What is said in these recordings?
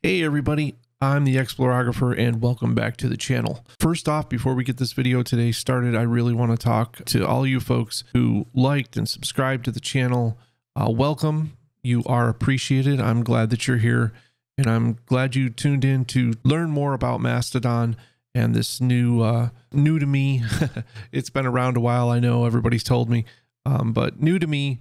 Hey everybody, I'm the Explorographer and welcome back to the channel. First off, before we get this video today started, I really want to talk to all you folks who liked and subscribed to the channel. Welcome. You are appreciated. I'm glad that you're here and I'm glad you tuned in to learn more about Mastodon and this new to me. It's been around a while, I know everybody's told me, but new to me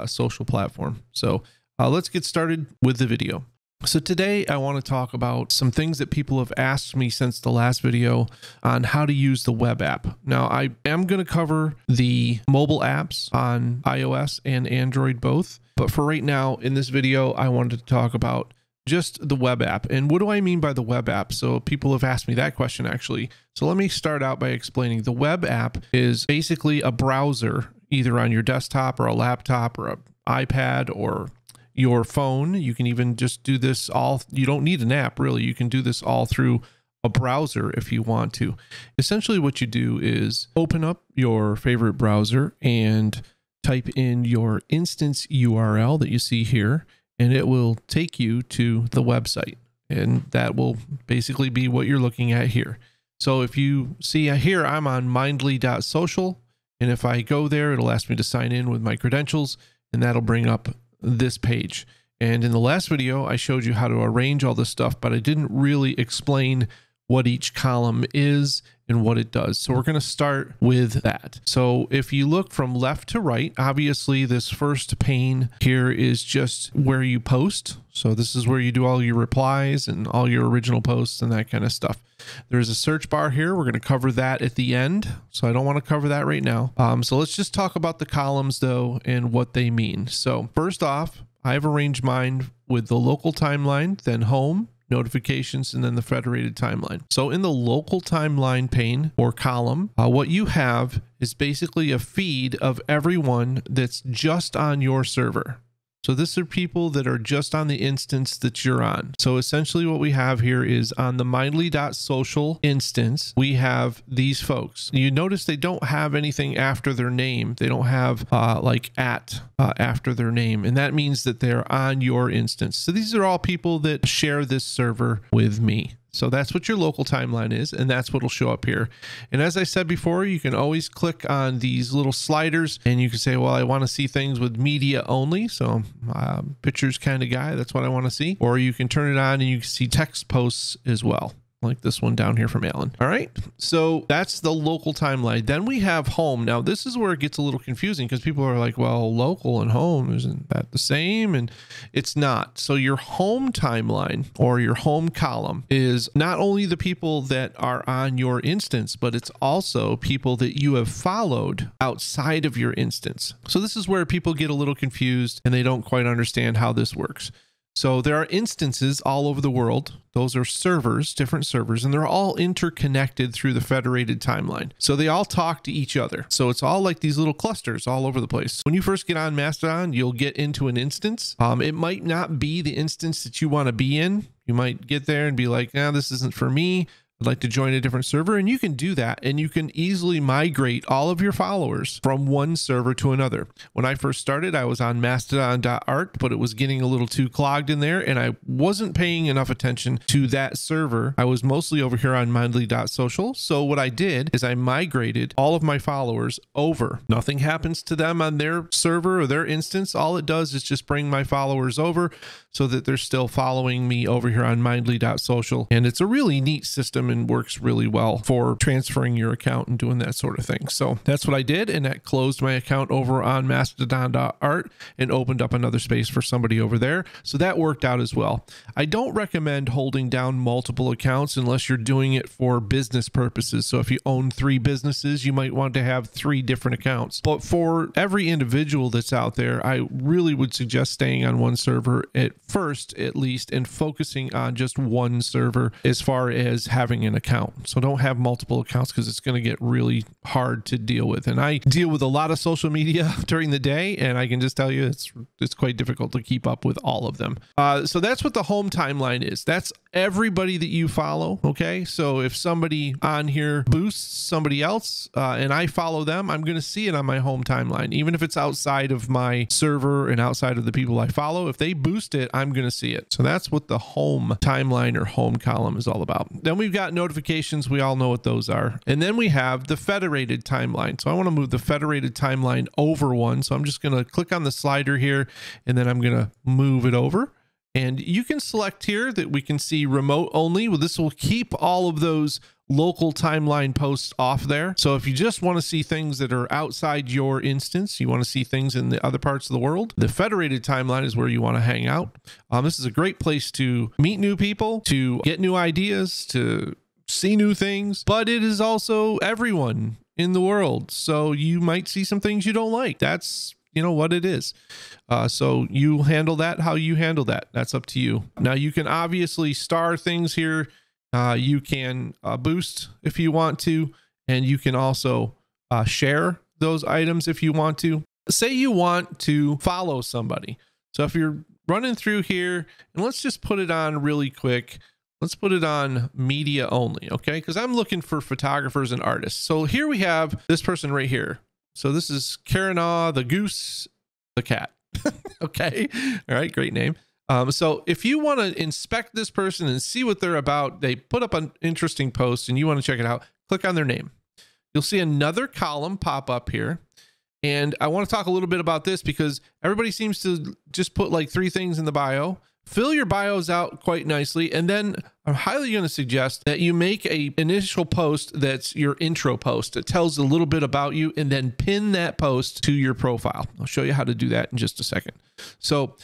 social platform. So let's get started with the video. So today I want to talk about some things that people have asked me since the last video on how to use the web app. Now I am going to cover the mobile apps on iOS and Android both, but for right now in this video I wanted to talk about just the web app. And what do I mean by the web app? So people have asked me that question actually. So let me start out by explaining. The web app is basically a browser either on your desktop or a laptop or an iPad or your phone. You can even just do this all, you don't need an app really. You can do this all through a browser if you want to. Essentially what you do is open up your favorite browser and type in your instance URL that you see here, and it will take you to the website. And that will basically be what you're looking at here. So if you see here, I'm on mindly.social, and if I go there, it'll ask me to sign in with my credentials, and that'll bring up this page. And in the last video I showed you how to arrange all this stuff, but I didn't really explain what each column is and what it does. So we're going to start with that. So if you look from left to right, obviously this first pane here is just where you post. So this is where you do all your replies and all your original posts and that kind of stuff. There's a search bar here. We're going to cover that at the end. So I don't want to cover that right now. So let's just talk about the columns though and what they mean. So first off, I've arranged mine with the local timeline, then home, notifications, and then the federated timeline. So in the local timeline pane or column, what you have is basically a feed of everyone that's just on your server. So this are people that are just on the instance that you're on. So essentially what we have here is on the mindly.social instance, we have these folks. You notice they don't have anything after their name. They don't have like after their name. And that means that they're on your instance. So these are all people that share this server with me. So that's what your local timeline is, and that's what will show up here. And as I said before, you can always click on these little sliders and you can say, well, I want to see things with media only. So pictures kind of guy, that's what I want to see. Or you can turn it on and you can see text posts as well, like this one down here from Alan. All right, so that's the local timeline. Then we have home. Now this is where it gets a little confusing because people are like, well, local and home, isn't that the same? And it's not. So your home timeline or your home column is not only the people that are on your instance, but it's also people that you have followed outside of your instance. So this is where people get a little confused and they don't quite understand how this works. So there are instances all over the world. Those are servers, different servers, and they're all interconnected through the federated timeline. So they all talk to each other. So it's all like these little clusters all over the place. When you first get on Mastodon, you'll get into an instance. It might not be the instance that you want to be in. You might get there and be like, this isn't for me. I'd like to join a different server, and you can do that, and you can easily migrate all of your followers from one server to another. When I first started, I was on mastodon.art, but it was getting a little too clogged in there, and I wasn't paying enough attention to that server. I was mostly over here on mindly.social. So what I did is I migrated all of my followers over. Nothing happens to them on their server or their instance. All it does is just bring my followers over so that they're still following me over here on mindly.social. And it's a really neat system and works really well for transferring your account and doing that sort of thing. So that's what I did, and that closed my account over on mastodon.art and opened up another space for somebody over there. So that worked out as well. I don't recommend holding down multiple accounts unless you're doing it for business purposes. So if you own 3 businesses, you might want to have 3 different accounts. But for every individual that's out there, I really would suggest staying on one server at first, at least, and focusing on just one server as far as having an account. So don't have multiple accounts because it's going to get really hard to deal with. And I deal with a lot of social media during the day, and I can just tell you it's quite difficult to keep up with all of them. So that's what the home timeline is. That's everybody that you follow. Okay, so if somebody on here boosts somebody else and I follow them, I'm going to see it on my home timeline, even if it's outside of my server and outside of the people I follow. If they boost it, I'm going to see it. So that's what the home timeline or home column is all about. Then we've got notifications. We all know what those are. And then we have the federated timeline. So I want to move the federated timeline over one. So I'm just going to click on the slider here, and then I'm going to move it over. And you can select here that we can see remote only. Well, this will keep all of those local timeline posts off there. So if you just want to see things that are outside your instance, you want to see things in the other parts of the world, the federated timeline is where you want to hang out. This is a great place to meet new people, to get new ideas, to see new things, but it is also everyone in the world. So you might see some things you don't like. That's, you know, what it is. So you handle that how you handle that. That's up to you. Now you can obviously star things here. You can boost if you want to, and you can also share those items if you want to. Say you want to follow somebody. So if you're running through here, and let's just put it on really quick. Let's put it on media only, okay? Because I'm looking for photographers and artists. So here we have this person right here. So this is Karinaw, the goose, the cat. Okay. All right. Great name. So if you want to inspect this person and see what they're about, they put up an interesting post and you want to check it out, click on their name. You'll see another column pop up here. And I want to talk a little bit about this because everybody seems to just put like 3 things in the bio. Fill your bios out quite nicely. And then I'm highly going to suggest that you make a initial post that's your intro post. It tells a little bit about you, and then pin that post to your profile. I'll show you how to do that in just a second. So,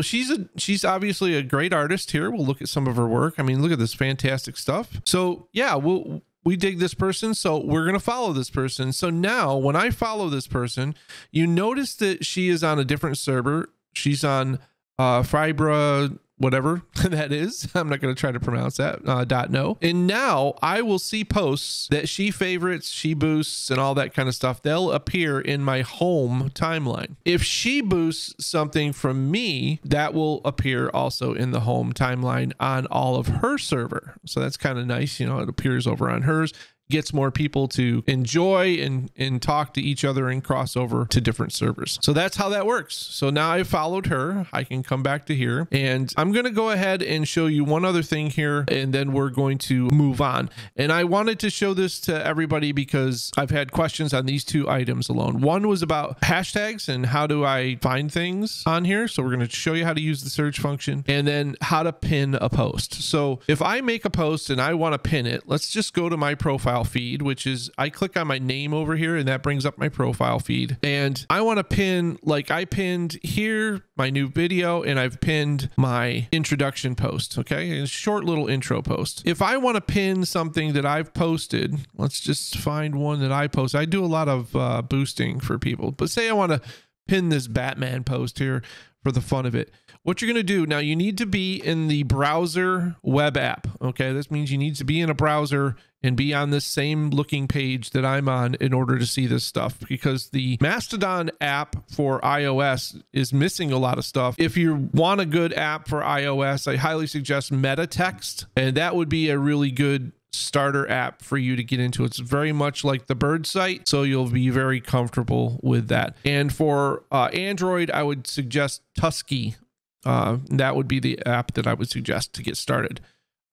she's obviously a great artist here. We'll look at some of her work. I mean, look at this fantastic stuff. So yeah, we dig this person, so we're going to follow this person. So now when I follow this person, you notice that she is on a different server. She's on Fibra, whatever that is. I'm not going to try to pronounce that, .no. And now I will see posts that she favorites, she boosts, and all that kind of stuff. They'll appear in my home timeline. If she boosts something from me, that will appear also in the home timeline on all of her server. So that's kind of nice. You know, it appears over on hers. Gets more people to enjoy and talk to each other and cross over to different servers. So that's how that works. So now I followed her. I can come back to here, and I'm going to go ahead and show you one other thing here, and then we're going to move on. And I wanted to show this to everybody because I've had questions on these 2 items alone. One was about hashtags and how do I find things on here. So we're going to show you how to use the search function, and then how to pin a post. So if I make a post and I want to pin it, let's just go to my profile feed, which is I click on my name over here and that brings up my profile feed. And I want to pin, like I pinned here my new video, and I've pinned my introduction post. Okay, a short little intro post. If I want to pin something that I've posted, let's just find one that I post. I do a lot of boosting for people, but say I want to pin this Batman post here for the fun of it. What you're going to do now, you need to be in the browser web app. Okay, this means you need to be in a browser and be on this same looking page that I'm on in order to see this stuff, because the Mastodon app for iOS is missing a lot of stuff. If you want a good app for iOS, I highly suggest Meta Text, and that would be a really good starter app for you to get into. It's very much like the Bird site, so you'll be very comfortable with that. And for Android, I would suggest Tusky. That would be the app that I would suggest to get started.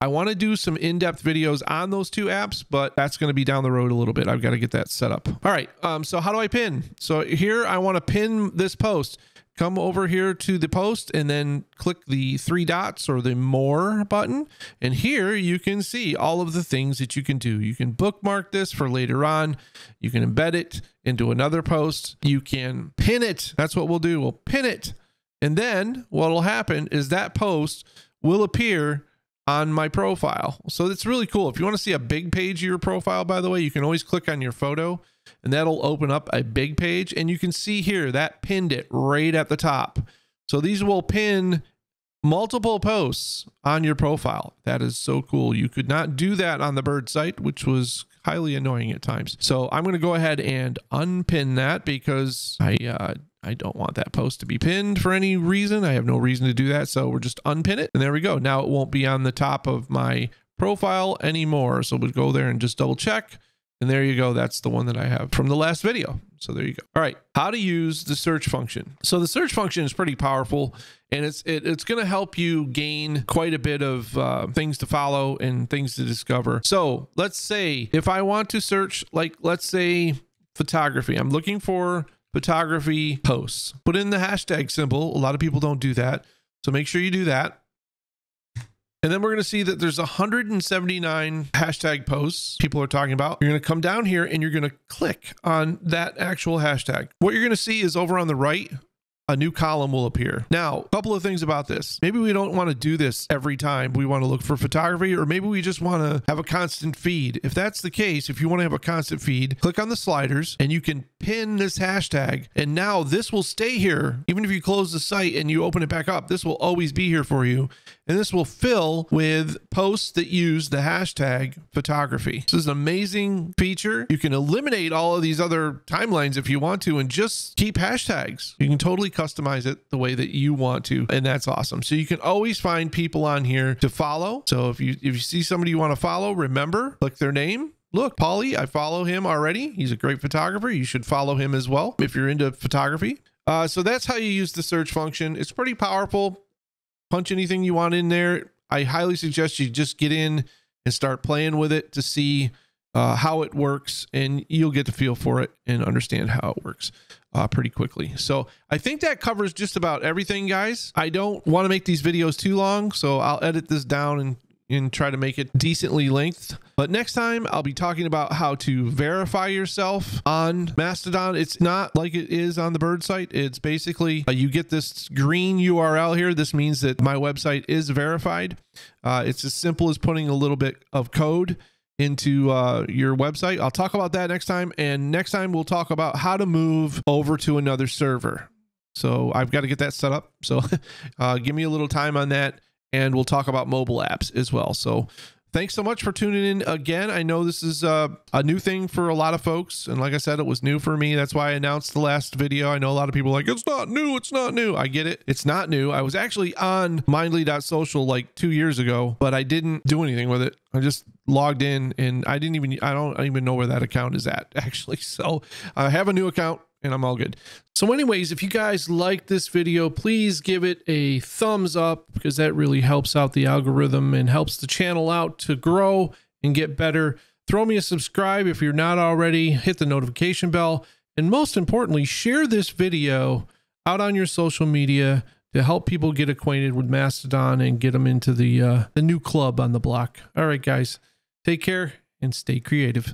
I want to do some in-depth videos on those 2 apps, but that's going to be down the road a little bit. I've got to get that set up. All right. So how do I pin? So here I want to pin this post. Come over here to the post and then click the 3 dots or the more button. And here you can see all of the things that you can do. You can bookmark this for later on. You can embed it into another post. You can pin it. That's what we'll do. We'll pin it. And then what will happen is that post will appear on my profile. So it's really cool. If you want to see a big page of your profile, by the way, you can always click on your photo and that'll open up a big page. And you can see here that pinned it right at the top. So these will pin multiple posts on your profile. That is so cool. You could not do that on the Bird site, which was highly annoying at times. So I'm going to go ahead and unpin that because I don't want that post to be pinned for any reason. I have no reason to do that. So we'll just unpin it. And there we go. Now it won't be on the top of my profile anymore. So we'll go there and just double check. And there you go. That's the one that I have from the last video. So there you go. All right. How to use the search function. So the search function is pretty powerful, and it's going to help you gain quite a bit of things to follow and things to discover. So let's say if I want to search, like, let's say photography, I'm looking for photography posts, put in the hashtag symbol. A lot of people don't do that. So make sure you do that. And then we're going to see that there's 179 hashtag posts people are talking about. You're going to come down here and you're going to click on that actual hashtag. What you're going to see is over on the right, a new column will appear. Now, a couple of things about this. Maybe we don't want to do this every time we want to look for photography, or maybe we just want to have a constant feed. If that's the case, if you want to have a constant feed, click on the sliders and you can pin this hashtag. And now this will stay here. Even if you close the site and you open it back up, this will always be here for you. And this will fill with posts that use the hashtag photography. This is an amazing feature. You can eliminate all of these other timelines if you want to and just keep hashtags. You can totally customize it the way that you want to, and that's awesome. So you can always find people on here to follow. So if you see somebody you want to follow, remember, click their name. Look, Paulie, I follow him already. He's a great photographer. You should follow him as well if you're into photography. So that's how you use the search function. It's pretty powerful. Punch anything you want in there. I highly suggest you just get in and start playing with it to see how it works, and you'll get the feel for it and understand how it works pretty quickly. So I think that covers just about everything, guys. I don't want to make these videos too long, so I'll edit this down and try to make it decently length. But next time I'll be talking about how to verify yourself on Mastodon. It's not like it is on the Bird site. It's basically you get this green URL here. This means that my website is verified. It's as simple as putting a little bit of code into your website. I'll talk about that next time. And next time we'll talk about how to move over to another server. So I've got to get that set up. So give me a little time on that. And we'll talk about mobile apps as well. So thanks so much for tuning in again. I know this is a new thing for a lot of folks. And like I said, it was new for me. That's why I announced the last video. I know a lot of people are like, it's not new. It's not new. I get it. It's not new. I was actually on mindly.social like 2 years ago, but I didn't do anything with it. I just logged in and I don't even know where that account is at actually. So I have a new account and I'm all good. So anyways, if you guys like this video, please give it a thumbs up because that really helps out the algorithm and helps the channel out to grow and get better. Throw me a subscribe if you're not already, hit the notification bell, and most importantly, share this video out on your social media to help people get acquainted with Mastodon and get them into the new club on the block. All right, guys, take care and stay creative.